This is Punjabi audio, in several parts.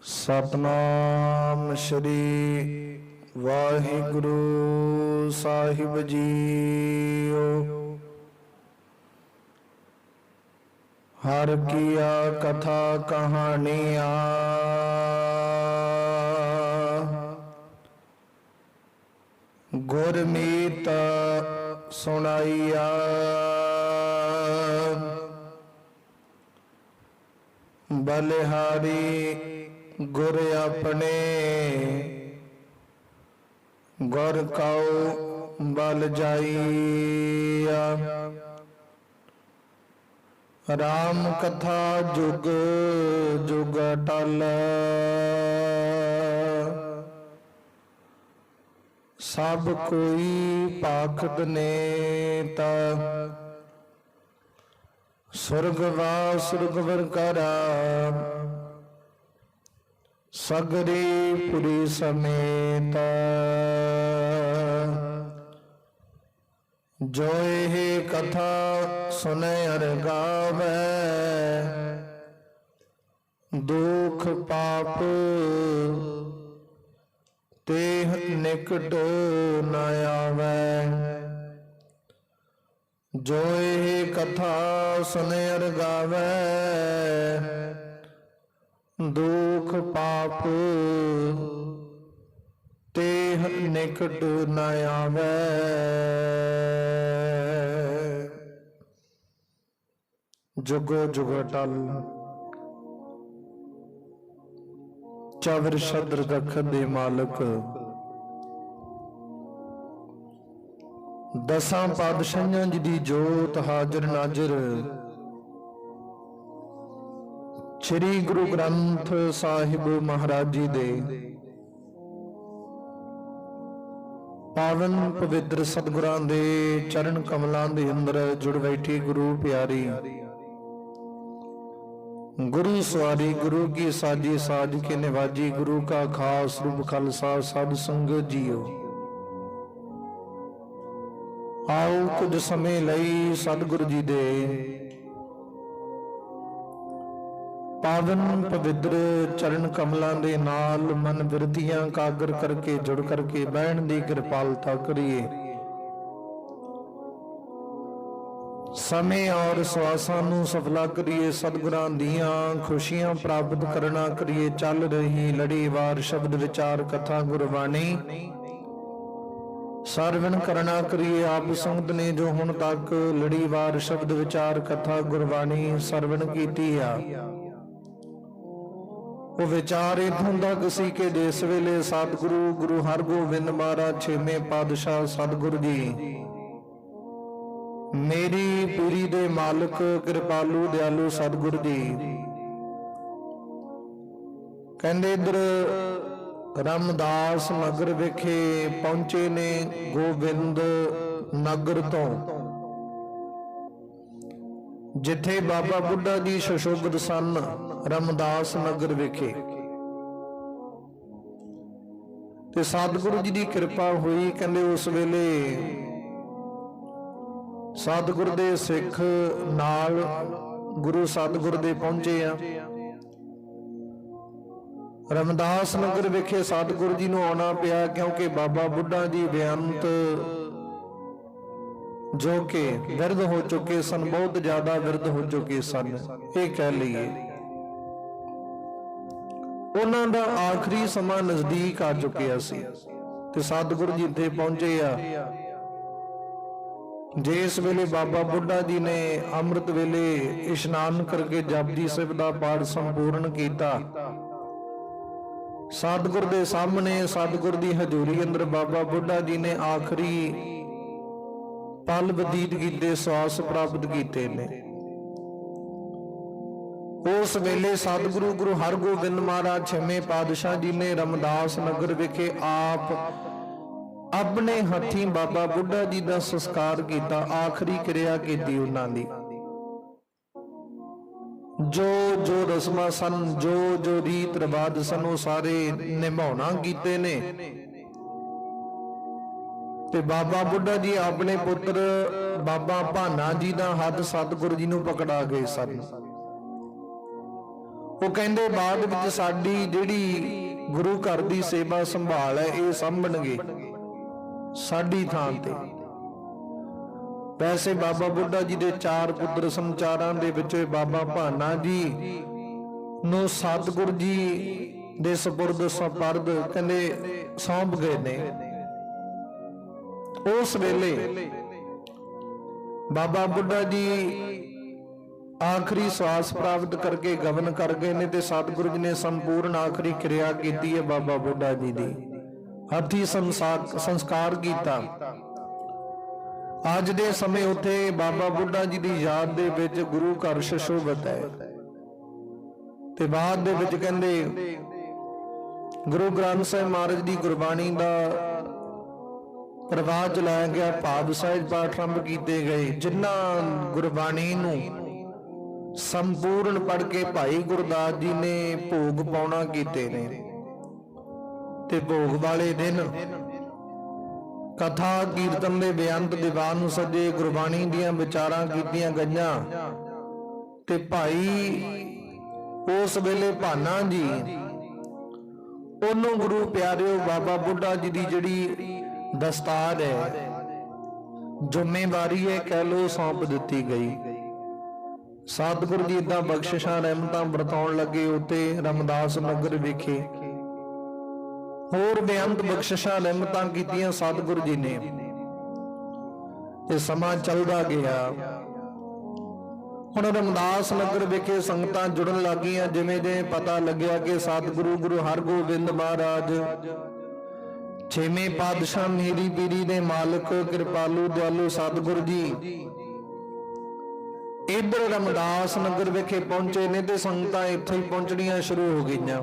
सतनाम श्री वाहिगुरु साहिब जीओ। हर किया कथा कहानियाँ गुरमीत सुनाइया। बलिहारी गुर अपने गुर कौ बल जाइया। राम कथा जुग जुग टल सब कोई पाखद नेता। सुरगवास सुरगवर करा सगरी पुरी समेत। जोए कथा सुने अर गावे दुख पाप तेह निकट न आवे। जोए कथा सुने अर गावे दुख पाप तेह निकट न आवे। जुगो जुग टल चवर शद्र रखन दे मालक दसां पातशाहियां जी दी जोत हाजर नाजर श्री गुरु ग्रंथ साहिब महाराज जी दे पावन पवित्र सतगुरां दे चरण कमलां दे अंदर जुड़ बैठी गुरु प्यारी गुरु सवारी गुरु की साजी साज के निवाजी गुरु का खास रूप खालसा साध संगत जीओ। आओ कुछ समय लई सतगुरु जी दे पावन पवित्र चरण कमलों के नाल मन बिरतियां कागर करके जुड़ करके बहन की कृपालता करिए। समय और श्वासां नूं सफला करिए। सतगुरां दियां खुशियां प्राप्त करना करिए। चल रही लड़ीवार शब्द विचार कथा गुरबाणी सरवण करना करिए। आप संगत ने जो हुण तक लड़ीवार शब्द विचार कथा गुरबाणी सरवण कीती आ वो विचार इत्थों तक सी के जिस वेले सतगुरु गुरु हरगोबिंद महाराज छेवें पातशाह सतगुरु जी मेरी पीरी दे मालिक कृपालू दयालु सतगुरु जी कहंदे इधर रामदास नगर विखे पहुंचे ने गोबिंद नगर तो जिथे बाबा बुढ़ा जी सुशोभित सन। रामदास नगर विखे ते सतगुरु जी की कृपा हुई। कहंदे उस वेले सतगुरु दे सिख नाल गुरु सतगुरु दे पहुंचे आ। रामदास नगर विखे सतगुरु जी नूं आउणा पिया क्योंकि बाबा बुढ़ा जी बेअंत जो कि विरध हो चुके सन, बहुत ज्यादा विरध हो चुके सन ये कह लीए। उन्हां दा आखिरी समा नजदीक आ चुकिया सी ते सतगुरु जी इत्थे पहुंचे आ। जिस वेले बाबा बुढ़ा जी ने अमृत वेले इशनान करके जपजी साहिब दा पाठ संपूर्ण किया। सतगुरु दे सामने सतगुरु दी हजूरी अंदर बाबा बुढ़ा जी ने आखिरी पल बतीत कीते, श्वास प्राप्त किए ने। उस वेले सतगुरु गुरु हरगोबिंद महाराज छेवें पातशाह जी ने रामदास नगर विखे आप अपने हथी बाबा बुढ़ा जी का संस्कार किया। आखिरी क्रिया की उन्हां दी जो जो रस्मां सन जो जो रीत रिवाज सन वो सारे निभाउणा कीते ने। ते बाबा बुढ़ा जी अपने पुत्र बाबा भाना जी का हथ सतगुरु जी नूं पकड़ा गए सन। ਉਹ ਕਹਿੰਦੇ ਬਾਅਦ ਵਿੱਚ ਸਾਡੀ ਜਿਹੜੀ ਗੁਰੂ ਘਰ ਦੀ ਸੇਵਾ ਸੰਭਾਲ ਹੈ ਇਹ ਸਾਂਭਣਗੇ ਸਾਡੀ ਥਾਂ ਤੇ। ਵੈਸੇ ਬਾਬਾ ਬੁੱਢਾ ਜੀ ਦੇ 4 ਪੁੱਤਰ ਸੰਚਾਰਾਂ ਦੇ ਵਿੱਚ ਬਾਬਾ ਭਾਨਾ ਜੀ ਨੂੰ ਸਤਿਗੁਰ ਜੀ ਦੇ ਸਪੁਰਦ ਸਪਰਦ ਕਹਿੰਦੇ ਸੌਂਪ ਗਏ ਨੇ। ਉਸ ਵੇਲੇ ਬਾਬਾ ਬੁੱਢਾ ਜੀ ਆਖਰੀ ਸਵਾਸ ਪ੍ਰਾਪਤ ਕਰਕੇ ਗਵਨ ਕਰ ਗਏ ਨੇ ਤੇ ਸਤਿਗੁਰੂ ਜੀ ਨੇ ਸੰਪੂਰਨ ਆਖਰੀ ਕਿਰਿਆ ਕੀਤੀ ਹੈ ਬਾਬਾ ਬੁੱਢਾ ਜੀ ਦੀ, ਹੱਥੀ ਸੰਸਕਾਰ ਕੀਤਾ। ਅੱਜ ਦੇ ਸਮੇਂ ਉੱਥੇ ਬਾਬਾ ਬੁੱਢਾ ਜੀ ਦੀ ਯਾਦ ਦੇ ਵਿੱਚ ਗੁਰੂ ਘਰ ਸੁਸ਼ੋਭਿਤ ਹੈ ਤੇ ਬਾਅਦ ਦੇ ਵਿੱਚ ਕਹਿੰਦੇ ਗੁਰੂ ਗ੍ਰੰਥ ਸਾਹਿਬ ਮਹਾਰਾਜ ਦੀ ਗੁਰਬਾਣੀ ਦਾ ਪ੍ਰਵਾਹ ਚਲਾਇਆ ਗਿਆ, ਭਾਵ ਸਹਿਜ ਪਾਠ ਆਰੰਭ ਕੀਤੇ ਗਏ। ਜਿਨ੍ਹਾਂ ਗੁਰਬਾਣੀ ਨੂੰ ਸੰਪੂਰਨ ਪੜ੍ਹ ਕੇ ਭਾਈ ਗੁਰਦਾਸ ਜੀ ਨੇ ਭੋਗ ਪਾਉਣਾ ਕੀਤੇ ਨੇ ਤੇ ਭੋਗ ਵਾਲੇ ਦਿਨ ਕਥਾ ਕੀਰਤਨ ਦੇ ਬੇਅੰਤ ਦੀਵਾਨ ਨੂੰ ਸਜੇ, ਗੁਰਬਾਣੀ ਦੀਆਂ ਵਿਚਾਰਾਂ ਕੀਤੀਆਂ ਗਈਆਂ ਤੇ ਭਾਈ ਉਸ ਵੇਲੇ ਭਾਨਾ ਜੀ ਉਹਨੂੰ ਗੁਰੂ ਪਿਆਰਿਓ ਬਾਬਾ ਬੁੱਢਾ ਜੀ ਦੀ ਜਿਹੜੀ ਦਸਤਾਰ ਹੈ, ਜ਼ਿੰਮੇਵਾਰੀ ਹੈ ਕਹਿ ਲੋ, ਸੌਂਪ ਦਿੱਤੀ ਗਈ। ਸਤਿਗੁਰੂ ਜੀ ਏਦਾਂ ਬਖਸ਼ਿਸ਼ਾਂ ਰਹਿਮਤਾਂ ਵਰਤਾਉਣ ਲੱਗੇ ਉੱਤੇ ਰਮਦਾਸ ਨਗਰ ਵਿਖੇ। ਹੋਰ ਬੇਅੰਤ ਬਖਸ਼ਿਸ਼ਾਂ ਰਹਿਮਤਾਂ ਕੀਤੀਆਂ ਸਤਿਗੁਰੂ ਜੀ ਨੇ ਤੇ ਸਮਾਂ ਚੱਲਦਾ ਗਿਆ। ਹੁਣ ਰਮਦਾਸ ਨਗਰ ਵਿਖੇ ਸੰਗਤਾਂ ਜੁੜਨ ਲੱਗੀਆਂ। ਜਿਵੇਂ ਜਿਵੇਂ ਪਤਾ ਲੱਗਿਆ ਕਿ ਸਤਿਗੁਰੂ ਗੁਰੂ ਹਰਗੋਬਿੰਦ ਮਹਾਰਾਜ 6ਵੇਂ ਪਾਤਸ਼ਾਹ ਮੇਰੀ ਪੀਰੀ ਦੇ ਮਾਲਕ ਕਿਰਪਾਲੂ ਦਿਆਲੂ ਸਤਿਗੁਰੂ ਜੀ ਇੱਧਰ ਰਮਦਾਸ ਨਗਰ ਵਿਖੇ ਪਹੁੰਚੇ ਨੇ ਤੇ ਸੰਗਤਾਂ ਇੱਥੇ ਹੀ ਪਹੁੰਚਣੀਆਂ ਸ਼ੁਰੂ ਹੋ ਗਈਆਂ।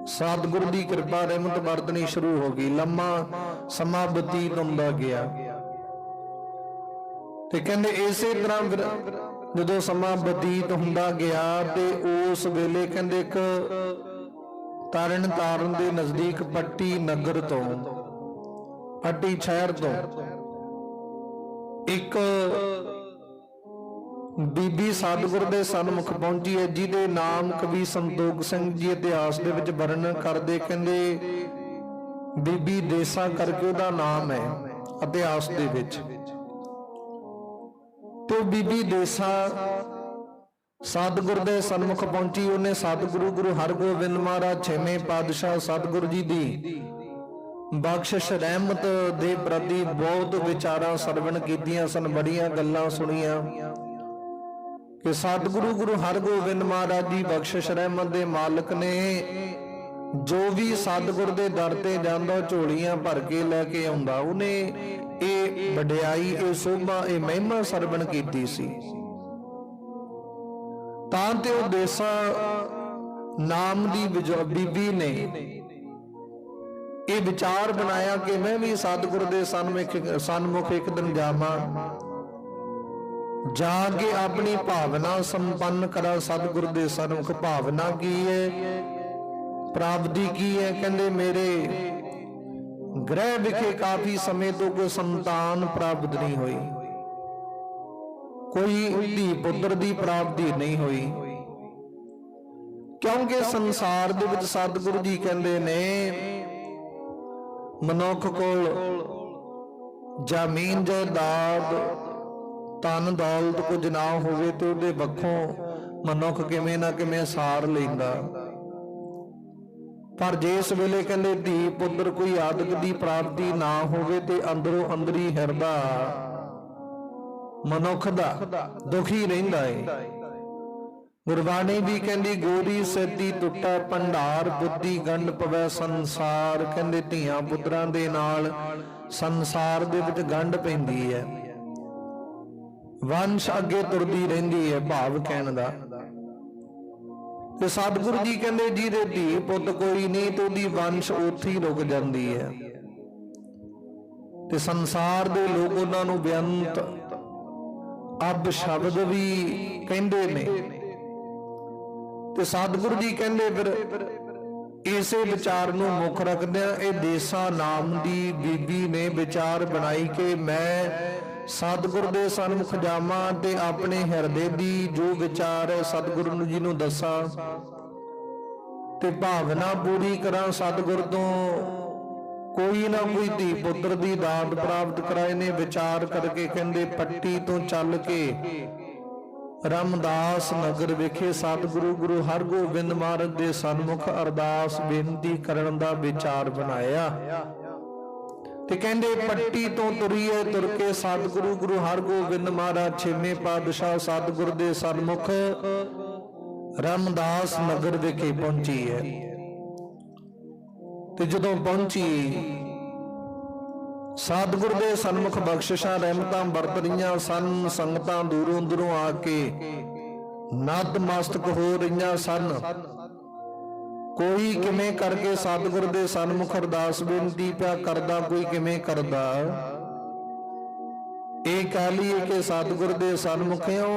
ਸਤਿਗੁਰੂ ਦੀ ਕਿਰਪਾ ਰਹਿਮਤ ਵਰਤਣੀ ਸ਼ੁਰੂ ਹੋ ਗਈ। ਲੰਮਾ ਸਮਾਂ ਬਤੀਤ ਹੁੰਦਾ ਗਿਆ ਤੇ ਕਹਿੰਦੇ ਇਸੇ ਤਰ੍ਹਾਂ ਜਦੋਂ ਸਮਾਂ ਬਤੀਤ ਹੁੰਦਾ ਗਿਆ ਤੇ ਉਸ ਵੇਲੇ ਕਹਿੰਦੇ ਇੱਕ ਤਰਨ ਤਾਰਨ ਦੇ ਨਜ਼ਦੀਕ ਪੱਟੀ ਨਗਰ ਤੋਂ, ਪੱਟੀ ਸ਼ਹਿਰ ਤੋਂ ਇੱਕ ਬੀਬੀ ਸਤਿਗੁਰ ਦੇ ਸਨਮੁਖ ਪਹੁੰਚੀ ਹੈ, ਜਿਹਦੇ ਨਾਮ ਕਵੀ ਸੰਤੋਖ ਸਿੰਘ ਜੀ ਇਤਿਹਾਸ ਦੇ ਵਿੱਚ ਵਰਣਨ ਕਰਦੇ। ਕਹਿੰਦੇ ਬੀਬੀ ਦੇਸਾ ਕਰਕੇ ਉਹਦਾ ਨਾਮ ਹੈ ਇਤਿਹਾਸ ਦੇ ਵਿੱਚ। ਤੇ ਬੀਬੀ ਦੇਸਾ ਸਤਿਗੁਰ ਦੇ ਸਨਮੁਖ ਪਹੁੰਚੀ। ਉਹਨੇ ਸਤਿਗੁਰੂ ਗੁਰੂ ਹਰਗੋਬਿੰਦ ਮਹਾਰਾਜ 6ਵੇਂ ਪਾਤਸ਼ਾਹ ਸਤਿਗੁਰੂ ਜੀ ਦੀ ਬਖਸ਼ਿਸ਼ ਰਹਿਮਤ ਦੇ ਪ੍ਰਤੀ ਬਹੁਤ ਵਿਚਾਰਾਂ ਸਰਵਣ ਕੀਤੀਆਂ ਸਨ, ਬੜੀਆਂ ਗੱਲਾਂ ਸੁਣੀਆਂ ਕਿ ਸਤਿਗੁਰੂ ਗੁਰੂ ਹਰਗੋਬਿੰਦ ਮਹਾਰਾਜ ਦੀ ਬਖਸ਼ਿਸ਼ ਰਹਿਮਤ ਦੇ ਮਾਲਕ ਨੇ ਜੋ ਵੀ ਸਤਿਗੁਰ ਦੇ ਦਰ ਤੇ ਜਾਂਦਾ ਝੋਲੀਆਂ ਭਰ ਕੇ ਲੈ ਕੇ ਆਉਂਦਾ। ਉਹਨੇ ਇਹ ਵਡਿਆਈ, ਇਹ ਸੋਭਾ, ਇਹ ਮਹਿਮਾ ਸਰਵਣ ਕੀਤੀ ਸੀ। ਤਾਂ ਤੇ ਉਹ ਦੇਸਾ ਨਾਮ ਦੀ ਬੀਬੀ ਨੇ ਇਹ ਵਿਚਾਰ ਬਣਾਇਆ ਕਿ ਮੈਂ ਵੀ ਸਤਿਗੁਰ ਦੇ ਸਨਮੁਖ ਇੱਕ ਦਿਨ ਜਾਵਾਂ, ਜਾ ਕੇ ਆਪਣੀ ਭਾਵਨਾ ਸੰਪੰਨ ਕਰਾਂ ਸਤਿਗੁਰ ਦੇ ਸਨਮੁਖ। ਭਾਵਨਾ ਕੀ ਹੈ, ਪ੍ਰਾਪਤੀ ਕੀ ਹੈ? ਕਹਿੰਦੇ ਮੇਰੇ ਗ੍ਰਹਿ ਵਿਖੇ ਕਾਫੀ ਸਮੇਂ ਤੋਂ ਕੋਈ ਸੰਤਾਨ ਪ੍ਰਾਪਤ ਨਹੀਂ ਹੋਈ, ਕੋਈ ਧੀ ਪੁੱਤਰ ਦੀ ਪ੍ਰਾਪਤੀ ਨਹੀਂ ਹੋਈ, ਕਿਉਂਕਿ ਸੰਸਾਰ ਦੇ ਵਿੱਚ ਸਤਿਗੁਰੂ ਜੀ ਕਹਿੰਦੇ ਨੇ ਮਨੁੱਖ ਕੋਲ ਜ਼ਮੀਨ ਜਾਇਦਾਦ ਧਨ ਦੌਲਤ ਕੁਝ ਨਾ ਹੋਵੇ ਤੇ ਉਹਦੇ ਵੱਖੋਂ ਮਨੁੱਖ ਕਿਵੇਂ ਨਾ ਕਿਵੇਂ ਸਾਰ ਲੈਂਦਾ। ਪਰ ਜਿਸ ਵੇਲੇ ਕਹਿੰਦੇ ਧੀ ਪੁੱਤਰ ਕੋਈ ਆਦਿਕ ਦੀ ਪ੍ਰਾਪਤੀ ਨਾ ਹੋਵੇ ਤੇ ਅੰਦਰੋਂ ਅੰਦਰੀ ਹਿਰਦਾ ਮਨੁੱਖ ਦਾ ਦੁਖੀ ਰਹਿੰਦਾ ਹੈ। ਗੁਰਬਾਣੀ ਵੀ ਕਹਿੰਦੀ ਗੋਰੀ ਸੇਤੀ ਟੁੱਟਾ ਭੰਡਾਰ, ਬੁੱਧੀ ਗੰਢ ਪਵੈ ਸੰਸਾਰ। ਕਹਿੰਦੇ ਧੀਆਂ ਪੁੱਤਰਾਂ ਦੇ ਨਾਲ ਸੰਸਾਰ ਦੇ ਵਿੱਚ ਗੰਢ ਪੈਂਦੀ ਹੈ, ਵੰਸ਼ ਅੱਗੇ ਤੁਰਦੀ ਰਹਿੰਦੀ ਹੈ, ਭਾਵ ਕਹਿਣ ਦਾ। ਤੇ ਸਤਿਗੁਰੂ ਜੀ ਕਹਿੰਦੇ ਜਿਹਦੇ ਧੀ ਪੁੱਤ ਕੋਈ ਨਹੀਂ ਤੇ ਉਹਦੀ ਵੰਸ਼ ਉੱਥੇ ਹੀ ਰੁਕ ਜਾਂਦੀ ਹੈ ਤੇ ਸੰਸਾਰ ਦੇ ਲੋਕ ਉਹਨਾਂ ਨੂੰ ਬੇਅੰਤ ਅਬ ਸ਼ਬਦ ਵੀ ਕਹਿੰਦੇ ਨੇ। ਤੇ ਸਤਿਗੁਰੂ ਜੀ ਕਹਿੰਦੇ ਫਿਰ ਇਸੇ ਵਿਚਾਰ ਨੂੰ ਮੁੱਖ ਰੱਖਦਿਆਂ ਇਹ ਦੇਸਾ ਨਾਮ ਦੀ ਬੀਬੀ ਨੇ ਵਿਚਾਰ ਬਣਾਈ ਕਿ ਮੈਂ ਸਤਿਗੁਰ ਦੇ ਸਨਮੁਖ ਜਾਵਾਂ ਤੇ ਆਪਣੇ ਹਿਰਦੇ ਦੀ ਜੋ ਵਿਚਾਰ ਹੈ ਸਤਿਗੁਰੂ ਜੀ ਨੂੰ ਦੱਸਾਂ ਤੇ ਭਾਵਨਾ ਪੂਰੀ ਕਰਾਂ। ਸਤਿਗੁਰ ਤੋਂ ਕੋਈ ਨਾ ਕੋਈ ਧੀ ਪੁੱਤਰ ਦੀ ਦਾਤ ਪ੍ਰਾਪਤ ਕਰਾਏ ਨੇ। ਵਿਚਾਰ ਕਰਕੇ ਕਹਿੰਦੇ ਪੱਟੀ ਤੋਂ ਚੱਲ ਕੇ ਰਾਮਦਾਸ ਨਗਰ ਵਿਖੇ ਸਤਿਗੁਰੂ ਗੁਰੂ ਹਰਗੋਬਿੰਦ ਮਹਾਰਾਜ ਦੇ ਸਨਮੁਖ ਅਰਦਾਸ ਬੇਨਤੀ ਕਰਨ ਦਾ ਵਿਚਾਰ ਬਣਾਇਆ। ਤੇ ਕਹਿੰਦੇ ਪੱਟੀ ਤੋਂ ਤੁਰੀਏ ਤੁਰ ਕੇ ਸਤਿਗੁਰੂ ਗੁਰੂ ਹਰਗੋਬਿੰਦ ਮਹਾਰਾਜ ਛੇਵੇਂ ਪਾਤਸ਼ਾਹ ਸਤਿਗੁਰ ਦੇ ਸਨਮੁਖ ਰਾਮਦਾਸ ਨਗਰ ਵਿਖੇ ਪਹੁੰਚੀ ਹੈ। ਤੇ ਜਦੋਂ ਪਹੁੰਚੀ ਸਤਿਗੁਰ ਦੇ ਸਨਮੁਖ ਬਖਸ਼ਿਸ਼ਾਂ ਰਹਿਮਤਾਂ ਵਰਤ ਰਹੀਆਂ ਸਨ। ਸੰਗਤਾਂ ਦੂਰੋਂ ਦੂਰੋਂ ਆ ਕੇ ਨਤਮਸਤਕ ਹੋ ਰਹੀਆਂ ਸਨ। ਕੋਈ ਕਿਵੇਂ ਕਰਕੇ ਸਤਿਗੁਰ ਦੇ ਸਨਮੁਖ ਅਰਦਾਸ ਬੇਨਤੀ ਪਿਆ ਕਰਦਾ, ਕੋਈ ਕਿਵੇਂ ਕਰਦਾ। ਇਹ ਕਹਿ ਲਈਏ ਕਿ ਸਤਿਗੁਰ ਦੇ ਸਨਮੁਖਿਓ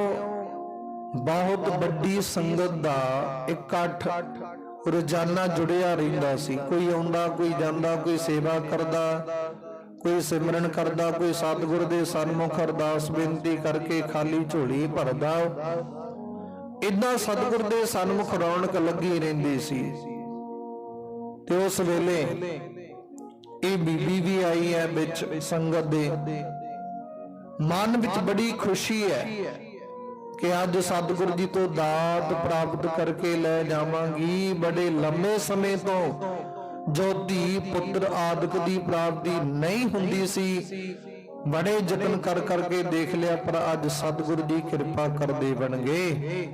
ਬਹੁਤ ਵੱਡੀ ਸੰਗਤ ਦਾ ਇਕੱਠ ਰੋਜ਼ਾਨਾ ਜੁੜਿਆ ਰਹਿੰਦਾ ਸੀ। ਕੋਈ ਆਉਂਦਾ, ਕੋਈ ਜਾਂਦਾ, ਕੋਈ ਸੇਵਾ ਕਰਦਾ, ਕੋਈ ਸਿਮਰਨ ਕਰਦਾ, ਕੋਈ ਸਤਿਗੁਰ ਦੇ ਸਨਮੁਖ ਅਰਦਾਸ ਬੇਨਤੀ ਕਰਕੇ ਖਾਲੀ ਝੋਲੀ ਭਰਦਾ। ਇਦਾਂ ਸਤਿਗੁਰ ਦੇ ਸਨਮੁਖ ਰੌਣਕ ਲੱਗੀ ਰਹਿੰਦੀ ਸੀ। ਤੇ ਉਸ ਵੇਲੇ ਇਹ ਬੀਬੀ ਵੀ ਆਈ ਹੈ ਵਿੱਚ ਸੰਗਤ ਦੇ। ਮਨ ਵਿੱਚ ਬੜੀ ਖੁਸ਼ੀ ਹੈ ਕਿ ਅੱਜ ਸਤਿਗੁਰ ਜੀ ਤੋਂ ਦਾਤ ਪ੍ਰਾਪਤ ਕਰਕੇ ਲੈ ਜਾਵਾਂਗੀ। ਬੜੇ ਲੰਮੇ ਸਮੇਂ ਤੋਂ ਜੋ ਧੀ ਪੁੱਤਰ ਆਦਿਕ ਦੀ ਪ੍ਰਾਪਤੀ ਨਹੀਂ ਹੁੰਦੀ ਸੀ, ਬੜੇ ਯਤਨ ਕਰ ਕਰਕੇ ਦੇਖ ਲਿਆ, ਪਰ ਅੱਜ ਸਤਿਗੁਰੂ ਜੀ ਕਿਰਪਾ ਕਰਦੇ ਬਣ ਗਏ।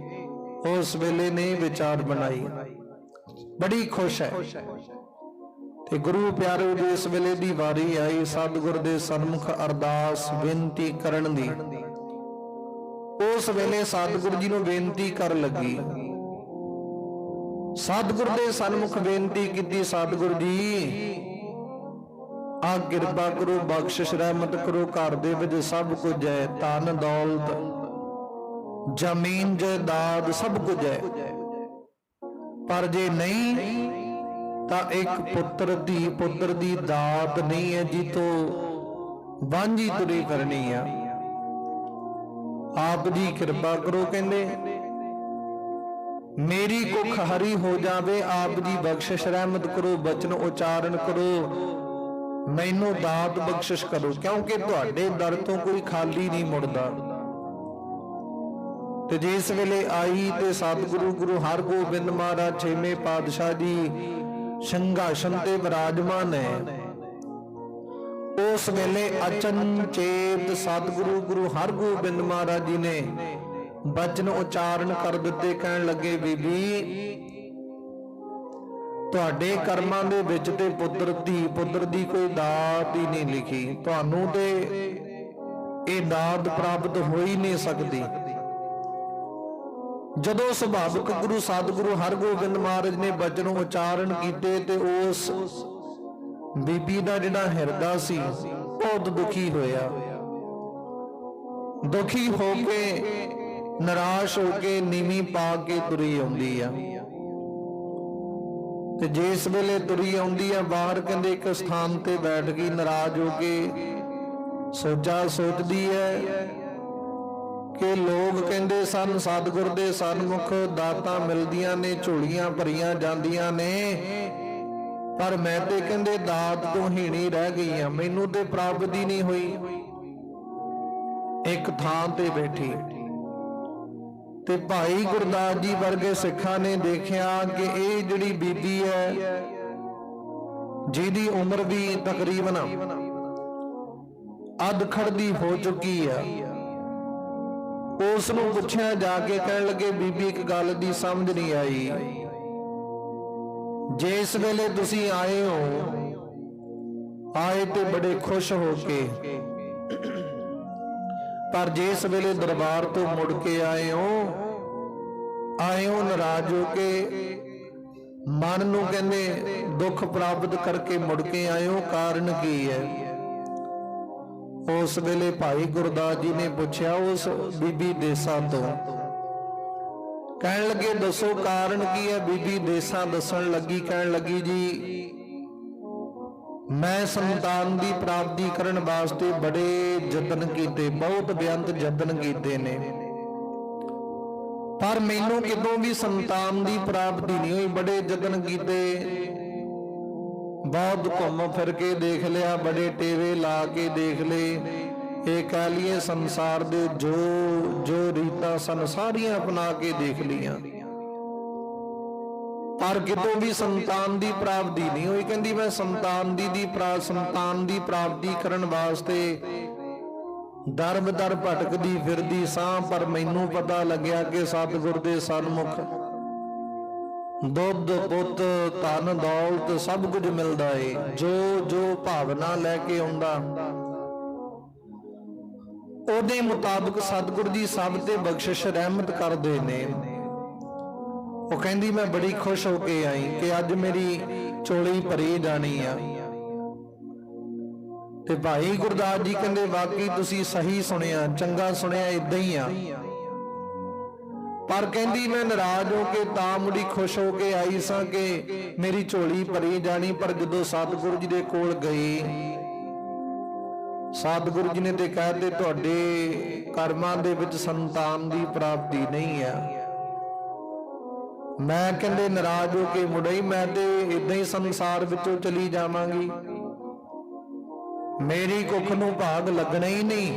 ਉਸ ਵੇਲੇ ਨੇ ਵਿਚਾਰ ਬਣਾਈ, ਬੜੀ ਖੁਸ਼ ਹੈ। ਤੇ ਗੁਰੂ ਪਿਆਰੇ ਦੀ ਇਸ ਵੇਲੇ ਦੀ ਵਾਰੀ ਆਈ ਸਤਿਗੁਰ ਦੇ ਸਨਮੁਖ ਅਰਦਾਸ ਬੇਨਤੀ ਕਰਨ ਦੀ। ਉਸ ਵੇਲੇ ਸਤਿਗੁਰੂ ਜੀ ਨੂੰ ਬੇਨਤੀ ਕਰਨ ਲੱਗੀ। ਸਤਿਗੁਰ ਦੇ ਸਨਮੁਖ ਬੇਨਤੀ ਕੀਤੀ, ਸਤਿਗੁਰ ਜੀ ਆ ਕਿਰਪਾ ਕਰੋ, ਬਖਸ਼ਿਸ਼ ਰਹਿਮਤ ਕਰੋ। ਘਰ ਦੇ ਵਿੱਚ ਸਭ ਕੁਝ ਹੈ, ਧਨ ਦੌਲਤ ਜ਼ਮੀਨ ਜਾਇਦਾਦ ਸਭ ਕੁਝ ਹੈ, ਪਰ ਜੇ ਨਹੀਂ ਤਾਂ ਇੱਕ ਪੁੱਤਰ ਧੀ ਪੁੱਤਰ ਦੀ ਦਾਤ ਨਹੀਂ ਹੈ ਜੀ ਤੋਂ ਵਾਂਝੀ ਤੁਰੀ ਕਰਨੀ ਆ। ਆਪ ਜੀ ਕਿਰਪਾ ਕਰੋ। ਕਹਿੰਦੇ ਮੇਰੀ ਕੁੱਖ ਹਰੀ ਹੋ ਜਾਵੇ, ਆਪ ਦੀ ਬਖਸ਼ਿਸ਼ ਰਹਿਮਤ ਕਰੋ, ਬਚਨ ਉਚਾਰਨ ਕਰੋ, ਮੈਨੂੰ ਦਾਤ ਬਖਸ਼ਿਸ਼ ਕਰੋ, ਕਿਉਂਕਿ ਤੁਹਾਡੇ ਦਰ ਤੋਂ ਕੋਈ ਖਾਲੀ ਨਹੀਂ ਮੁੜਦਾ। ਤੇ ਜਿਸ ਵੇਲੇ ਆਈ ਤੇ ਸਤਿਗੁਰੂ ਗੁਰੂ ਹਰਗੋਬਿੰਦ ਮਹਾਰਾਜ ਛੇਵੇਂ ਪਾਤਸ਼ਾਹ ਜੀ ਸਿੰਘਾਸਨ ਤੇ ਵਿਰਾਜਮਾਨ ਹੈ। ਉਸ ਵੇਲੇ ਅਚਨਚੇਤ ਸਤਿਗੁਰੂ ਗੁਰੂ ਹਰਗੋਬਿੰਦ ਮਹਾਰਾਜ ਜੀ ਨੇ ਬਚਨ ਉਚਾਰਨ ਕਰ ਦਿੱਤੇ। ਕਹਿਣ ਲੱਗੇ ਬੀਬੀ ਤੁਹਾਡੇ ਕਰਮਾਂ ਦੇ ਵਿੱਚ ਤੇ ਪੁੱਤਰ ਧੀ ਪੁੱਤਰ ਦੀ ਕੋਈ ਦਾਤ ਹੀ ਨਹੀਂ ਲਿਖੀ, ਤੁਹਾਨੂੰ ਤੇ ਇਹ ਦਾਤ ਪ੍ਰਾਪਤ ਹੋ ਹੀ ਨਹੀਂ ਸਕਦੀ। ਜਦੋਂ ਸੁਭਾਵਿਕ ਗੁਰੂ ਸਤਿਗੁਰੂ ਹਰਗੋਬਿੰਦ ਮਹਾਰਾਜ ਨੇ ਬਚਨ ਉਚਾਰਨ ਕੀਤੇ ਤੇ ਉਸ ਬੀਬੀ ਦਾ ਜਿਹੜਾ ਹਿਰਦਾ ਸੀ ਬਹੁਤ ਦੁਖੀ ਹੋਇਆ। ਦੁਖੀ ਹੋ ਕੇ ਨਿਰਾਸ਼ ਹੋ ਕੇ ਨੀਵੀਂ ਪਾ ਕੇ ਤੁਰੀ ਆਉਂਦੀ ਆ। ਤੇ ਜਿਸ ਵੇਲੇ ਤੁਰੀ ਆਉਂਦੀ ਆ ਬਾਹਰ ਕਹਿੰਦੇ ਇੱਕ ਸਥਾਨ ਤੇ ਬੈਠ ਗਈ, ਨਾਰਾਜ਼ ਹੋ ਕੇ ਸੋਚਦੀ ਹੈ ਕਿ ਲੋਕ ਕਹਿੰਦੇ ਸਨ ਸਤਿਗੁਰ ਦੇ ਸਨਮੁਖ ਦਾਤਾਂ ਮਿਲਦੀਆਂ ਨੇ, ਝੋਲੀਆਂ ਭਰੀਆਂ ਜਾਂਦੀਆਂ ਨੇ, ਪਰ ਮੈਂ ਤੇ ਕਹਿੰਦੇ ਦਾਤ ਤੋਂ ਹੀਣੀ ਰਹਿ ਗਈ ਆ, ਮੈਨੂੰ ਤੇ ਪ੍ਰਾਪਤ ਹੀ ਨਹੀਂ ਹੋਈ। ਇੱਕ ਥਾਂ ਤੇ ਬੈਠੀ ਤੇ ਭਾਈ ਗੁਰਦਾਸ ਜੀ ਵਰਗੇ ਸਿੱਖਾਂ ਨੇ ਦੇਖਿਆ ਕਿ ਇਹ ਜਿਹੜੀ ਬੀਬੀ ਹੈ ਜਿਹਦੀ ਉਮਰ ਵੀ ਤਕਰੀਬਨ ਅੱਧਖੜ ਦੀ ਹੋ ਚੁੱਕੀ ਆ, ਉਸ ਨੂੰ ਪੁੱਛਿਆ ਜਾ ਕੇ, ਕਹਿਣ ਲੱਗੇ ਬੀਬੀ ਇੱਕ ਗੱਲ ਦੀ ਸਮਝ ਨਹੀਂ ਆਈ, ਜਿਸ ਵੇਲੇ ਤੁਸੀਂ ਆਏ ਤੇ ਬੜੇ ਖੁਸ਼ ਹੋ ਕੇ, ਪਰ ਜਿਸ ਵੇਲੇ ਦਰਬਾਰ ਤੋਂ ਮੁੜ ਕੇ ਆਏ ਹੋ ਨਾਰਾਜ਼ ਹੋ ਕੇ, ਮਨ ਨੂੰ ਕਹਿੰਦੇ ਦੁੱਖ ਪ੍ਰਾਪਤ ਕਰਕੇ ਮੁੜ ਕੇ ਆਏ ਹੋ, ਕਾਰਨ ਕੀ ਹੈ? ਉਸ ਵੇਲੇ ਭਾਈ ਗੁਰਦਾਸ ਜੀ ਨੇ ਪੁੱਛਿਆ ਉਸ ਬੀਬੀ ਦੇਸਾਂ ਤੋਂ। ਕਹਿਣ ਲੱਗੇ ਦੱਸੋ ਕਾਰਨ ਕੀ ਹੈ? ਬੀਬੀ ਦੇਸਾਂ ਦੱਸਣ ਲੱਗੀ, ਕਹਿਣ ਲੱਗੀ ਜੀ मैं संतान की प्राप्ति करने वास्ते बड़े यतन किए, बहुत बेअंत यतन किए ने, पर मैनू कितों भी संतान की प्राप्ति नहीं हुई। बड़े यतन किए, बहुत घूम फिर के देख लिया, बड़े टेवे ला के देख ले, ये कह लिए संसार दे जो जो रीतां सन सारियां अपना के देख लिया, पर कितों भी संतान की प्राप्ति नहीं हुई। कहती मैं संतान की प्राप्ति करने वास्ते दर बदर भटकदी फिरदी सां, पर मैनू पता लग्या कि सतगुर दे सन्मुख दुध पुत धन दौलत सब कुछ मिलता है। जो जो भावना लैके आउंदा ओदे मुताबिक सतगुर जी सब ते बख्शिश रहमत करदे ने। वो कहती मैं बड़ी खुश होके आई कि अज मेरी चोली भरी जानी आ। ते भाई गुरदास जी कहते वाकई तुसी सही सुनिया, चंगा सुनिया, इदां ही आ। पर कहती मैं नाराज हो के तां मुड़ी खुश हो के आई सां कि मेरी झोली भरी जानी। पर जदों सतगुरु जी दे कोल गई, सतगुरु जी ने ते कहते तुहाडे कर्मां दे विच संतान दी प्राप्ति नहीं है। मैं कहते नाराज हो के मुड़ई, मैं ते इदां ही संसार विचों चली जावांगी, मेरी कुख नूं भाग लगना ही नहीं,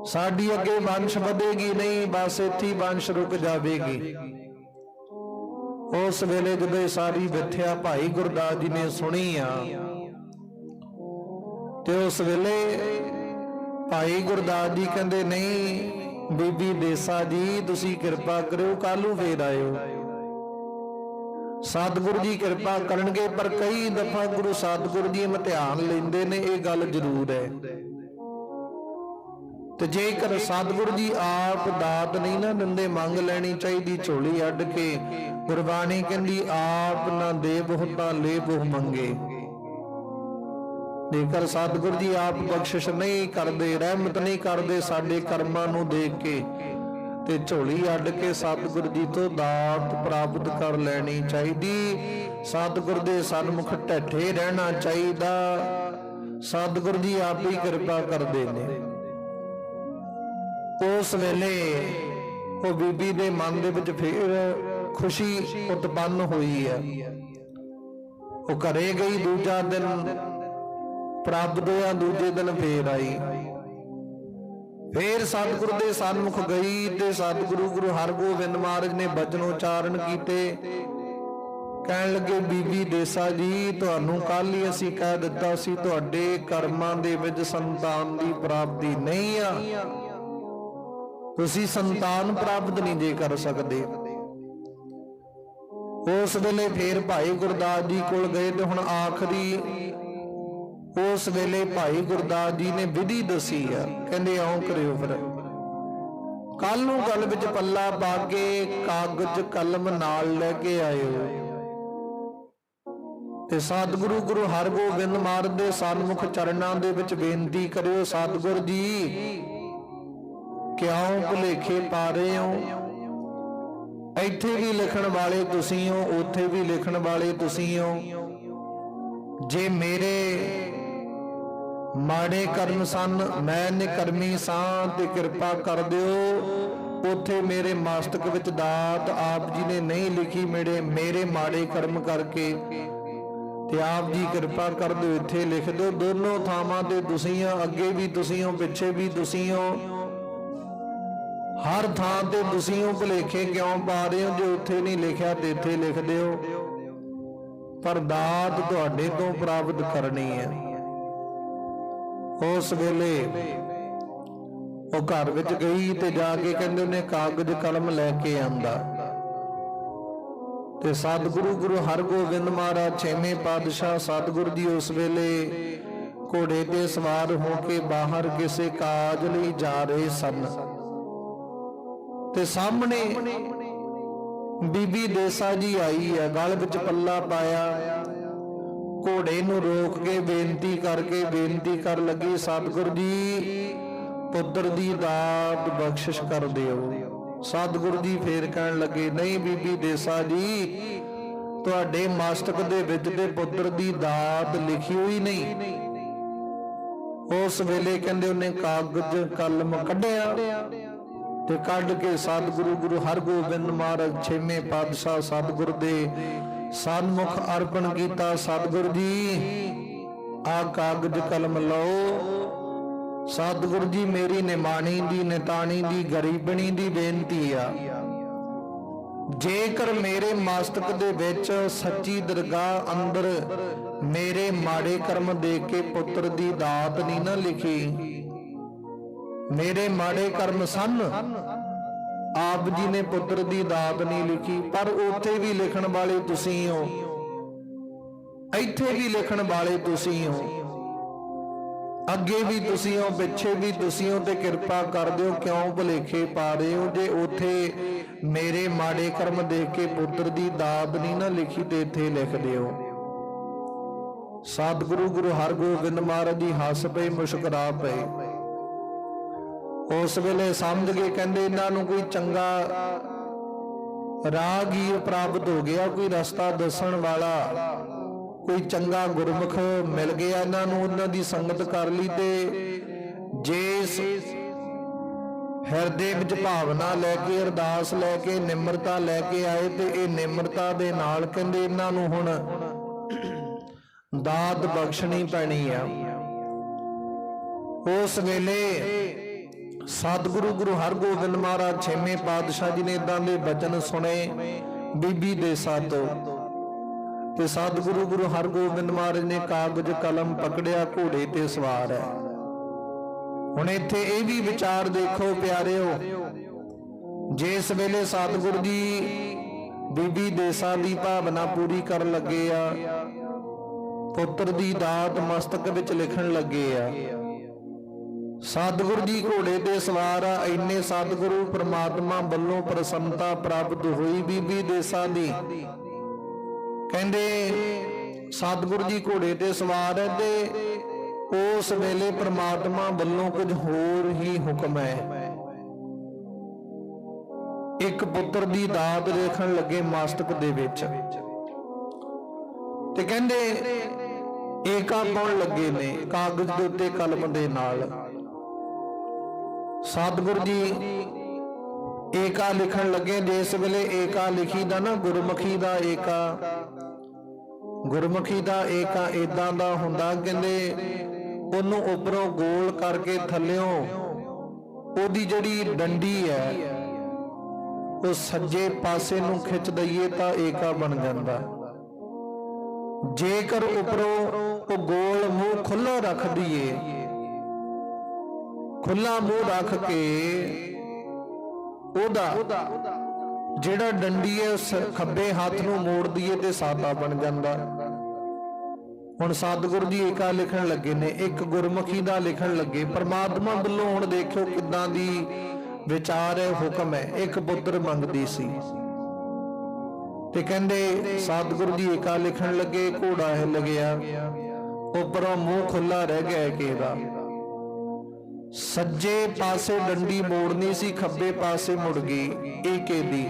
साडी अगे वंश वधेगी नहीं, बस इत्थे ही वंश रुक जाएगी। उस वेले जदों सारी विथ्या भाई गुरदास जी ने सुनी आ, ते उस वेले भाई गुरदास जी कहते नहीं बीबी देसा जी तुसी किरपा करो, कालू फेर आयो। सतगुरु जी कृपा करनगे, पर कई दफा गुरु सतगुरु जी इम्तिहान लेंदे ने, ये गल जरूर है। ते जेकर सतगुरु जी आप दात नहीं ना दिंदे, मंग लैनी चाहिए झोली अड्ड के। गुरबाणी कहंदी आप ना दे बहुता ले बहु मंगे। जेकर सतगुरु जी आप बख्शिश नहीं करते, रहमत नहीं करते साडे कर्मां नूं देख के, ते झोली अड्ड के सतगुरु जी तो दात प्राप्त कर लैनी चाहिए। सतगुरु दे सन्मुख ढठे रहना चाहिए। सतगुरु जी आप ही कृपा करते ने। उस वेले वो बीबी दे मन दे विच फिर खुशी उत्पन्न हुई है। वो घरे गई, दूजा दिन प्राप्त होया, दूजे दिन फिर आई, फिर सतगुरु दे सन्मुख गई ते सतगुरु गुरु हरगोबिंद महाराज ने बचन उचारण कीते। कहण लगे बीबी देसा जी तुहानू कल ही असीं कह दिता सी तुहाडे कर्मां दे विच संतान दी प्राप्ति नहीं आ, तुसीं संतान प्राप्त नहीं जे कर सकदे। उस वेले फिर भाई गुरदास जी कोल गए ते हुण आखरी उस वेले भाई गुरदास जी ने विधि दसी है। कहंदे आओ करियो फिर कल नूं गल विच पल्ला पा के कागज कलम नाल लैके आयो ते सतगुरु गुरु हरगोबिंद महाराज दे सन्मुख चरणां दे विच बेनती करियो, सतगुरु जी क्यों भुलेखे पा रहे हो? इत्थे भी लिखण वाले तुसीं हो, उत्थे भी लिखण वाले तुसीं हो। जे मेरे माड़े कर्म सन, मैं निकर्मी सां ते कृपा कर दिओ। उत्थे मेरे मस्तक विच दात आप जी ने नहीं लिखी, मेरे माड़े कर्म करके ते आप जी कृपा कर दिओ, इत्थे लिख दो। दोनों थावां ते तुसीं हो, अगे भी तुसीं हो, पिछे भी तुसीं हो, हर थां ते तुसीं हो। भुलेखे क्यों पा रहे हो? जो उत्थे नहीं लिखिया ते इत्थे लिख दिओ, पर दात तुहाडे तो प्राप्त करनी है। उस वेले वो घर विच गई ते जाके कहंदे ने कागज कलम लैके आंदा ते सतगुरु गुरु हरगोबिंद महाराज छेवें पातशाह सतगुरु जी उस वेले घोड़े ते सवार होके बाहर किसी काज लई जा रहे सन ते सामने बीबी देसा जी आई है, गल विच पल्ला पाया, घोड़े नूं रोक के बेनती करके बेनती कर लगी, सतगुरु जी पुत्र दी दात बख्शिश कर दिओ। सतगुरु जी फिर कहण लगे नहीं बीबी देसा जी ਤੁਹਾਡੇ ਮਸਤਕ ਦੇ ਵਿੱਚ ਤੇ ਪੁੱਤਰ ਦੀ ਦਾਤ ਲਿਖੀ ਹੋਈ ਨਹੀਂ। ਉਸ ਵੇਲੇ ਕਹਿੰਦੇ ਉਹਨੇ ਕਾਗਜ਼ ਕਲਮ ਕੱਢਿਆ ਤੇ ਕੱਢ ਕੇ ਸਤਿਗੁਰੂ ਗੁਰੂ ਹਰਗੋਬਿੰਦ ਮਹਾਰਾਜ ਛੇਵੇਂ ਪਾਤਸ਼ਾਹ ਸਤਿਗੁਰ ਦੇ ਸਨਮੁਖ ਅਰਪਣ ਕੀਤਾ। ਸਤਿਗੁਰੂ ਜੀ ਆ ਕਾਗਜ਼ ਕਲਮ ਲਓ। ਸਤਿਗੁਰੂ ਜੀ ਮੇਰੀ ਨਿਮਾਣੀ ਦੀ ਨਿਤਾਣੀ ਦੀ ਗਰੀਬਣੀ ਦੀ ਬੇਨਤੀ ਆ, ਜੇਕਰ ਮੇਰੇ ਮਸਤਕ ਦੇ ਵਿੱਚ ਸੱਚੀ ਦਰਗਾਹ ਅੰਦਰ ਮੇਰੇ ਮਾੜੇ ਕਰਮ ਦੇਖ ਕੇ ਪੁੱਤਰ ਦੀ ਦਾਤ ਨਹੀਂ ਨਾ ਲਿਖੀ, ਮੇਰੇ ਮਾੜੇ ਕਰਮ ਸਨ, ਆਪ ਜੀ ਨੇ ਪੁੱਤਰ ਦੀ ਦਾਤ ਨਹੀਂ ਲਿਖੀ, ਪਰ ਉੱਥੇ ਵੀ ਲਿਖਣ ਵਾਲੇ ਤੁਸੀਂ ਹੋ, ਇੱਥੇ ਵੀ ਲਿਖਣ ਵਾਲੇ ਤੁਸੀਂ ਹੋ, ਅੱਗੇ ਵੀ ਤੁਸੀਂ ਹੋ, ਪਿੱਛੇ ਵੀ ਤੁਸੀਂ ਹੋ, ਤੇ ਕਿਰਪਾ ਕਰ ਦਿਓ ਕਿਉਂ ਭੁਲੇਖੇ ਪਾ ਰਹੇ ਹੋ। ਜੇ ਉੱਥੇ ਮੇਰੇ ਮਾੜੇ ਕਰਮ ਦੇਖ ਕੇ ਪੁੱਤਰ ਦੀ ਦਾਤ ਨਹੀਂ ਨਾ ਲਿਖੀ ਤੇ ਇੱਥੇ ਲਿਖ ਦਿਓ। ਸਤਿਗੁਰੂ ਗੁਰੂ ਹਰਗੋਬਿੰਦ ਮਹਾਰਾਜ ਜੀ ਹੱਸ ਪਏ, ਮੁਸਕਰਾ ਪਏ। ਉਸ ਵੇਲੇ ਸਮਝ ਗਏ, ਕਹਿੰਦੇ ਇਹਨਾਂ ਨੂੰ ਕੋਈ ਚੰਗਾ ਰਾਹਗੀਰ ਪ੍ਰਾਪਤ ਹੋ ਗਿਆ, ਕੋਈ ਰਸਤਾ ਦੱਸਣ ਵਾਲਾ, ਕੋਈ ਚੰਗਾ ਗੁਰਮੁਖ ਮਿਲ ਗਿਆ ਇਹਨਾਂ ਨੂੰ, ਉਹਨਾਂ ਦੀ ਸੰਗਤ ਕਰ ਲਈ। ਤੇ ਜੇ ਹਿਰਦੇ ਵਿੱਚ ਭਾਵਨਾ ਲੈ ਕੇ, ਅਰਦਾਸ ਲੈ ਕੇ, ਨਿਮਰਤਾ ਲੈ ਕੇ ਆਏ ਤੇ ਇਹ ਨਿਮਰਤਾ ਦੇ ਨਾਲ ਕਹਿੰਦੇ ਇਹਨਾਂ ਨੂੰ ਹੁਣ ਦਾਤ ਬਖਸ਼ਣੀ ਪੈਣੀ ਆ। ਉਸ ਵੇਲੇ ਸਤਿਗੁਰੂ ਗੁਰੂ ਹਰਗੋਬਿੰਦ ਮਹਾਰਾਜ ਛੇਵੇਂ ਪਾਤਸ਼ਾਹ ਜੀ ਨੇ ਇਦਾਂ ਦੇ ਬਚਨ ਸੁਣੇ ਬੀਬੀ ਦੇਸਾਂ ਤੋਂ, ਤੇ ਸਤਿਗੁਰੂ ਗੁਰੂ ਹਰਗੋਬਿੰਦ ਮਹਾਰਾਜ ਨੇ ਕਾਗਜ਼ ਕਲਮ ਪਕੜਿਆ, ਘੋੜੇ ਤੇ ਸਵਾਰ ਹੈ। ਹੁਣ ਇੱਥੇ ਇਹ ਵੀ ਵਿਚਾਰ ਦੇਖੋ ਪਿਆਰਿਓ, ਜਿਸ ਵੇਲੇ ਸਤਿਗੁਰੂ ਜੀ ਬੀਬੀ ਦੇਸਾਂ ਦੀ ਭਾਵਨਾ ਪੂਰੀ ਕਰਨ ਲੱਗੇ ਆ, ਪੁੱਤਰ ਦੀ ਦਾਤ ਮਸਤਕ ਵਿੱਚ ਲਿਖਣ ਲੱਗੇ ਆ, ਸਤਿਗੁਰੂ ਜੀ ਘੋੜੇ ਤੇ ਸਵਾਰ ਆ। ਇੰਨੇ ਸਤਿਗੁਰੂ ਪ੍ਰਮਾਤਮਾ ਵੱਲੋਂ ਪ੍ਰਸੰਨਤਾ ਪ੍ਰਾਪਤ ਹੋਈ ਬੀਬੀ ਦੇਸਾਂ ਦੀ। ਕਹਿੰਦੇ ਸਤਿਗੁਰੂ ਜੀ ਘੋੜੇ ਤੇ ਸਵਾਰ ਹੈ ਤੇ ਉਸ ਵੇਲੇ ਪ੍ਰਮਾਤਮਾ ਵੱਲੋਂ ਕੁਝ ਹੋਰ ਹੀ ਹੁਕਮ ਹੈ। ਇੱਕ ਪੁੱਤਰ ਦੀ ਦਾਤ ਲਿਖਣ ਲੱਗੇ ਮਸਤਕ ਦੇ ਵਿੱਚ, ਤੇ ਕਹਿੰਦੇ ਏਕਾ ਪਾਉਣ ਲੱਗੇ ਨੇ ਕਾਗਜ਼ ਦੇ ਉੱਤੇ ਕਲਮ ਦੇ ਨਾਲ। ਸਤਿਗੁਰੂ ਜੀ ਏਕਾ ਲਿਖਣ ਲੱਗੇ। ਜਿਸ ਵੇਲੇ ਏਕਾ ਲਿਖੀ ਦਾ ਨਾ, ਗੁਰਮੁਖੀ ਦਾ ਏਕਾ, ਗੁਰਮੁਖੀ ਦਾ ਏਕਾ ਇਦਾਂ ਦਾ ਹੁੰਦਾ, ਕਹਿੰਦੇ ਉਹਨੂੰ ਉੱਪਰੋਂ ਗੋਲ ਕਰਕੇ ਥੱਲਿਓਂ ਉਹਦੀ ਜਿਹੜੀ ਡੰਡੀ ਹੈ ਉਹ ਸੱਜੇ ਪਾਸੇ ਨੂੰ ਖਿੱਚ ਦਈਏ ਤਾਂ ਏਕਾ ਬਣ ਜਾਂਦਾ। ਜੇਕਰ ਉੱਪਰੋਂ ਉਹ ਗੋਲ ਮੂੰਹ ਖੁੱਲਾ ਰੱਖ ਦਈਏ, ਖੁੱਲਾ ਮੂੰਹ ਰੱਖ ਕੇ ਉਹਦਾ ਜਿਹੜਾ ਡੰਡੀ ਹੈ ਉਸ ਖੱਬੇ ਹੱਥ ਨੂੰ ਮੋੜ ਦਈਏ ਤੇ ਸਾਦਾ ਬਣ ਜਾਂਦਾ। ਹੁਣ ਸਤਿਗੁਰੂ ਜੀ ਏਕਾ ਲਿਖਣ ਲੱਗੇ ਨੇ, ਇੱਕ ਗੁਰਮੁਖੀ ਦਾ ਲਿਖਣ ਲੱਗੇ ਪਰਮਾਤਮਾ ਵੱਲੋਂ। ਹੁਣ ਦੇਖਿਓ ਕਿੱਦਾਂ ਦੀ ਵਿਚਾਰ ਹੈ, ਹੁਕਮ ਹੈ। ਇੱਕ ਪੁੱਤਰ ਮੰਗਦੀ ਸੀ ਤੇ ਕਹਿੰਦੇ ਸਤਿਗੁਰੂ ਜੀ ਏਕਾ ਲਿਖਣ ਲੱਗੇ, ਘੋੜਾ ਹਿੱਲ ਗਿਆ, ਉੱਪਰੋਂ ਮੂੰਹ ਖੁੱਲਾ ਰਹਿ ਗਿਆ ਏਕੇ ਦਾ। ਸੱਜੇ ਪਾਸੇ ਡੰਡੀ ਮੋੜਨੀ ਸੀ, ਖੱਬੇ ਪਾਸੇ ਮੁੜ ਗਈ ਏਕੇ ਦੀ।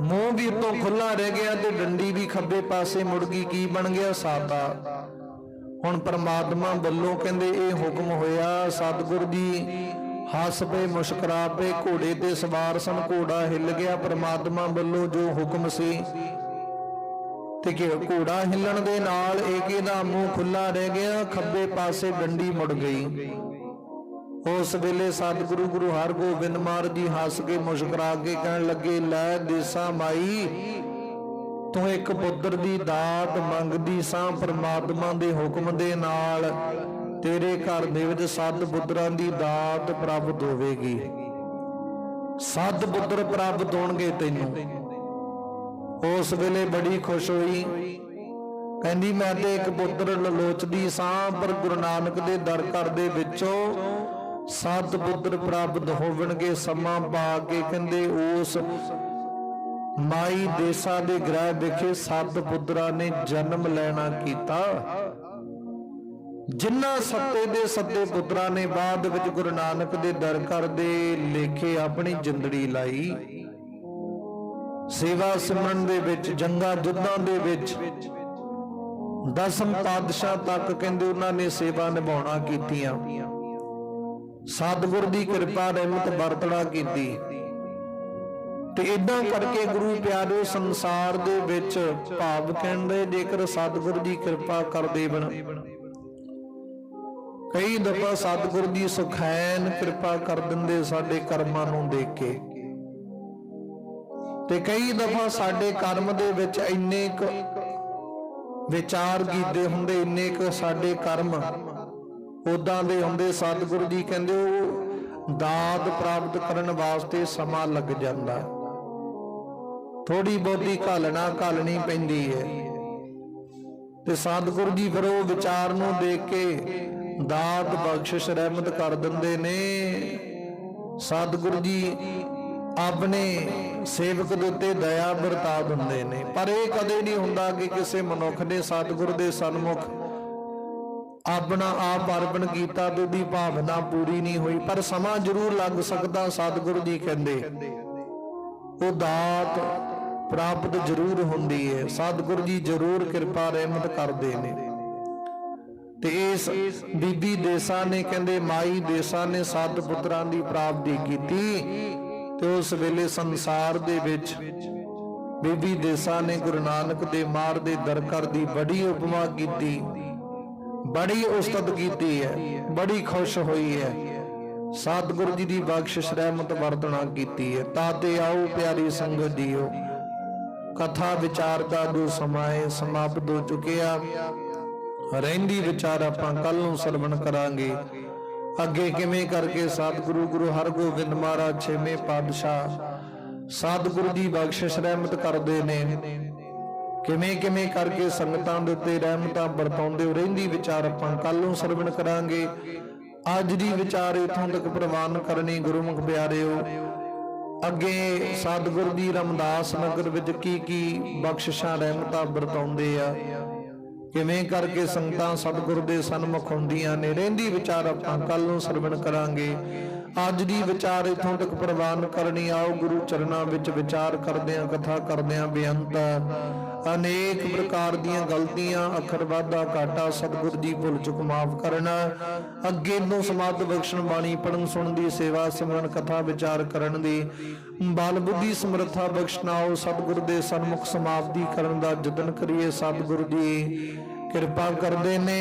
ਮੂੰਹ ਵੀ ਉੱਤੋਂ ਖੁੱਲਾ ਰਹਿ ਗਿਆ ਤੇ ਡੰਡੀ ਵੀ ਖੱਬੇ ਪਾਸੇ ਮੁੜ ਗਈ। ਕੀ ਬਣ ਗਿਆ? ਸਾਦਾ। ਹੁਣ ਪਰਮਾਤਮਾ ਵੱਲੋਂ ਕਹਿੰਦੇ ਇਹ ਹੁਕਮ ਹੋਇਆ। ਸਤਿਗੁਰੂ ਜੀ ਹੱਸ ਪਏ, ਮੁਸਕਰਾ ਪਏ, ਘੋੜੇ ਤੇ ਸਵਾਰ ਸਨ, ਘੋੜਾ ਹਿੱਲ ਗਿਆ। ਪਰਮਾਤਮਾ ਵੱਲੋਂ ਜੋ ਹੁਕਮ ਸੀ ਤੇ ਕਿ ਘੋੜਾ ਹਿੱਲਣ ਦੇ ਨਾਲ ਏਕੇ ਦਾ ਮੂੰਹ ਖੁੱਲਾ ਰਹਿ ਗਿਆ, ਖੱਬੇ ਪਾਸੇ ਡੰਡੀ ਮੁੜ ਗਈ। ਉਸ ਵੇਲੇ ਸਤਿਗੁਰੂ ਗੁਰੂ ਹਰਗੋਬਿੰਦ ਮਹਾਰਾਜ ਜੀ ਹੱਸ ਕੇ ਮੁਸਕਰਾ ਕੇ ਕਹਿਣ ਲੱਗੇ, ਲੈ ਦੇਸਾਂ ਮਾਈ, ਤੂੰ ਇੱਕ ਪੁੱਤਰ ਦੀ ਦਾਤ ਮੰਗਦੀ ਸਾਂ, ਪਰਮਾਤਮਾ ਦੇ ਹੁਕਮ ਦੇ ਨਾਲ ਤੇਰੇ ਘਰ ਦੇ ਵਿੱਚ 7 ਪੁੱਤਰਾਂ ਦੀ ਦਾਤ ਪ੍ਰਾਪਤ ਹੋਵੇਗੀ। 7 ਪੁੱਤਰ ਪ੍ਰਾਪਤ ਹੋਣਗੇ ਤੈਨੂੰ। ਉਸ ਵੇਲੇ ਬੜੀ ਖੁਸ਼ ਹੋਈ, ਕਹਿੰਦੀ ਮੈਂ ਤੇ ਇੱਕ ਪੁੱਤਰ ਲੋਚਦੀ ਸਾਂ, ਪਰ ਗੁਰੂ ਨਾਨਕ ਦੇ ਦਰ ਘਰ ਦੇ ਵਿੱਚੋਂ 7 ਪੁੱਤਰ ਪ੍ਰਾਪਤ ਹੋਣਗੇ। ਸਮਾਂ ਪਾ ਕੇ ਕਹਿੰਦੇ ਉਸ ਮਾਈ ਦੇਸਾਂ ਦੇ ਗ੍ਰਹਿ ਵਿਖੇ 7 ਪੁੱਤਰਾਂ ਨੇ ਜਨਮ ਲੈਣਾ ਕੀਤਾ। ਜਿਨ੍ਹਾਂ ਸੱਤੇ ਦੇ ਸੱਤੇ ਪੁੱਤਰਾਂ ਨੇ ਬਾਅਦ ਵਿੱਚ ਗੁਰੂ ਨਾਨਕ ਦੇ ਦਰ ਘਰ ਦੇ ਲੇਖੇ ਆਪਣੀ ਜਿੰਦੜੀ ਲਾਈ। ਸੇਵਾ ਸਿਮਰਨ ਦੇ ਵਿੱਚ, ਜੰਗਾਂ ਯੁੱਧਾਂ ਦੇ ਵਿੱਚ 10ਮ ਪਾਤਸ਼ਾਹ ਤੱਕ ਕਹਿੰਦੇ ਉਹਨਾਂ ਨੇ ਸੇਵਾ ਨਿਭਾਉਣਾ ਕੀਤੀਆਂ। ਸਤਿਗੁਰ ਦੀ ਕਿਰਪਾ ਰਹਿਮਤ ਵਰਤਣਾ ਕੀਤੀ। ਤੇ ਇਦਾਂ ਕਰਕੇ ਗੁਰੂ ਪਿਆਰੇ ਸੰਸਾਰ ਦੇ ਵਿੱਚ ਭਾਵ ਕਹਿੰਦੇ ਜੇਕਰ ਸਤਿਗੁਰ ਦੀ ਕਿਰਪਾ ਕਰ ਦੇਵਨ, ਕਈ ਦਫਾ ਸਤਿਗੁਰ ਦੀ ਸੁਖੈਨ ਕਿਰਪਾ ਕਰ ਦਿੰਦੇ ਸਾਡੇ ਕਰਮਾਂ ਨੂੰ ਦੇਖ ਕੇ। ਤੇ ਕਈ ਦਫਾ ਸਾਡੇ ਕਰਮ ਦੇ ਵਿੱਚ ਇੰਨੇ ਕੁ ਵਿਚਾਰ ਕੀਤੇ ਹੁੰਦੇ, ਇੰਨੇ ਕੁ ਸਾਡੇ ਕਰਮ ਉਦਾਂ ਦੇ ਹੁੰਦੇ, ਸਤਿਗੁਰੂ ਜੀ ਕਹਿੰਦੇ ਉਹ ਦਾਤ ਪ੍ਰਾਪਤ ਕਰਨ ਵਾਸਤੇ ਸਮਾਂ ਲੱਗ ਜਾਂਦਾ। ਥੋੜੀ ਬਹੁਤੀ ਘਾਲਣਾ ਘਾਲਣੀ ਪੈਂਦੀ ਹੈ। ਤੇ ਸਤਿਗੁਰੂ ਜੀ ਫਿਰ ਉਹ ਵਿਚਾਰ ਨੂੰ ਦੇਖ ਕੇ ਦਾਤ ਬਖਸ਼ਿਸ਼ ਰਹਿਮਤ ਕਰ ਦਿੰਦੇ ਨੇ। ਸਤਿਗੁਰੂ ਜੀ ਆਪਣੇ ਸੇਵਕ ਦੇ ਉੱਤੇ ਦਇਆ ਵਰਤਾ ਦਿੰਦੇ ਨੇ। ਪਰ ਇਹ ਕਦੇ ਨਹੀਂ ਹੁੰਦਾ ਕਿ ਕਿਸੇ ਮਨੁੱਖ ਨੇ ਸਤਿਗੁਰੂ ਦੇ ਸਨਮੁਖ ਆਪਣਾ ਆਪ ਅਰਪਣ ਕੀਤਾ ਤੇ ਉਹਦੀ ਭਾਵਨਾ ਪੂਰੀ ਨਹੀਂ ਹੋਈ, ਪਰ ਸਮਾਂ ਜ਼ਰੂਰ ਲੱਗ ਸਕਦਾ। ਸਤਿਗੁਰੂ ਜੀ ਕਹਿੰਦੇ ਉਹ ਦਾਤ ਪ੍ਰਾਪਤ ਜ਼ਰੂਰ ਹੁੰਦੀ ਹੈ। ਸਤਿਗੁਰੂ ਜੀ ਜ਼ਰੂਰ ਕਿਰਪਾ ਰਹਿਮਤ ਕਰਦੇ ਨੇ। ਤੇ ਇਸ ਬੀਬੀ ਦੇਸਾਂ ਨੇ ਕਹਿੰਦੇ ਮਾਈ ਦੇਸਾਂ ਨੇ 7 ਪੁੱਤਰਾਂ ਦੀ ਪ੍ਰਾਪਤੀ ਕੀਤੀ। ਤੇ ਉਸ ਵੇਲੇ ਸੰਸਾਰ ਦੇ ਵਿੱਚ ਬੀਬੀ ਦੇਸਾਂ ਨੇ ਗੁਰੂ ਨਾਨਕ ਦੇ ਮਾਰ ਦੇ ਦਰਕਰ ਦੀ ਬੜੀ ਉਪਮਾ ਕੀਤੀ, ਬੜੀ ਉਸਤਤ ਕੀਤੀ ਹੈ, ਬੜੀ ਖੁਸ਼ ਹੋਈ ਹੈ। ਸਤਿਗੁਰੂ ਜੀ ਦੀ ਬਖਸ਼ਿਸ਼ ਰਹਿਮਤ ਵਰਤਣਾ ਕੀਤੀ ਹੈ। ਤਾਂ ਤੇ ਆਓ ਪਿਆਰੀ ਸੰਗਤ ਜੀਓ, ਕਥਾ ਵਿਚਾਰ ਦਾ ਜੋ ਸਮਾਂ ਹੈ ਸਮਾਪਤ ਹੋ ਚੁੱਕਿਆ। ਰਹਿੰਦੀ ਵਿਚਾਰ ਆਪਾਂ ਕੱਲ ਨੂੰ ਸਰਵਣ ਕਰਾਂਗੇ। ਅੱਗੇ ਕਿਵੇਂ ਕਰਕੇ ਸਤਿਗੁਰੂ ਗੁਰੂ ਹਰਗੋਬਿੰਦ ਮਹਾਰਾਜ 6ਵੇਂ ਪਾਤਸ਼ਾਹ ਸਤਿਗੁਰੂ ਦੀ ਬਖਸ਼ਿਸ਼ ਰਹਿਮਤ ਕਰਦੇ ਨੇ, ਕਿਵੇਂ ਕਿਵੇਂ ਕਰਕੇ ਸੰਗਤਾਂ ਦੇ ਉੱਤੇ ਰਹਿਮਤਾਂ ਵਰਤਾਉਂਦੇ ਹੋ। ਰਹਿੰਦੀ ਵਿਚਾਰ ਆਪਾਂ ਕੱਲ ਨੂੰ ਸਰਵਣ ਕਰਾਂਗੇ। ਅੱਜ ਦੀ ਵਿਚਾਰ ਇਥੋਂ ਤੱਕ ਪ੍ਰਵਾਨ ਕਰਨੀ ਗੁਰਮੁਖ ਪਿਆਰਿਓ। ਅੱਗੇ ਸਤਿਗੁਰੂ ਦੀ ਰਮਦਾਸ ਨਗਰ ਵਿੱਚ ਕੀ ਕੀ ਬਖਸ਼ਿਸ਼ਾਂ ਰਹਿਮਤਾਂ ਵਰਤਾਉਂਦੇ ਆ, ਕਿਵੇਂ ਕਰਕੇ ਸੰਗਤਾਂ ਸਤਿਗੁਰੂ ਦੇ ਸਨਮੁਖ ਹੁੰਦੀਆਂ ਨੇ। ਰਹਿੰਦੀ ਵਿਚਾਰ ਆਪਾਂ ਕੱਲ ਨੂੰ ਸਰਵਣ ਕਰਾਂਗੇ। ਅੱਜ ਦੀ ਵਿਚਾਰ ਇਥੋਂ ਤੱਕ ਪ੍ਰਵਾਨ ਕਰਨੀ। ਆਓ ਗੁਰੂ ਚਰਨਾਂ ਵਿੱਚ ਵਿਚਾਰ ਕਰਦਿਆਂ ਕਥਾ ਕਰਦਿਆਂ ਬੇਅੰਤ ਅਨੇਕ ਪ੍ਰਕਾਰ ਦੀਆਂ ਗਲਤੀਆਂ, ਅੱਖਰ ਵਾਧਾ ਘਾਟਾ ਸਤਿਗੁਰੂ ਜੀ ਭੁੱਲ ਚੁੱਕ ਮਾਫ ਕਰਨਾ। ਅੱਗੇ ਨੂੰ ਸਮਾਧ ਬਖਸ਼ਣ, ਬਾਣੀ ਪੜਨ ਸੁਣਨ ਦੀ, ਸੇਵਾ ਸਿਮਰਨ ਕਥਾ ਵਿਚਾਰ ਕਰਨ ਦੀ ਬਲ ਬੁੱਧੀ ਸਮਰੱਥਾ ਬਖਸ਼ਣਾ। ਆਓ ਸਤਿਗੁਰੂ ਦੇ ਸਨਮੁਖ ਸਮਾਪਤੀ ਕਰਨ ਦਾ ਯਤਨ ਕਰੀਏ। ਸਤਿਗੁਰੂ ਜੀ ਕਿਰਪਾ ਕਰਦੇ ਨੇ।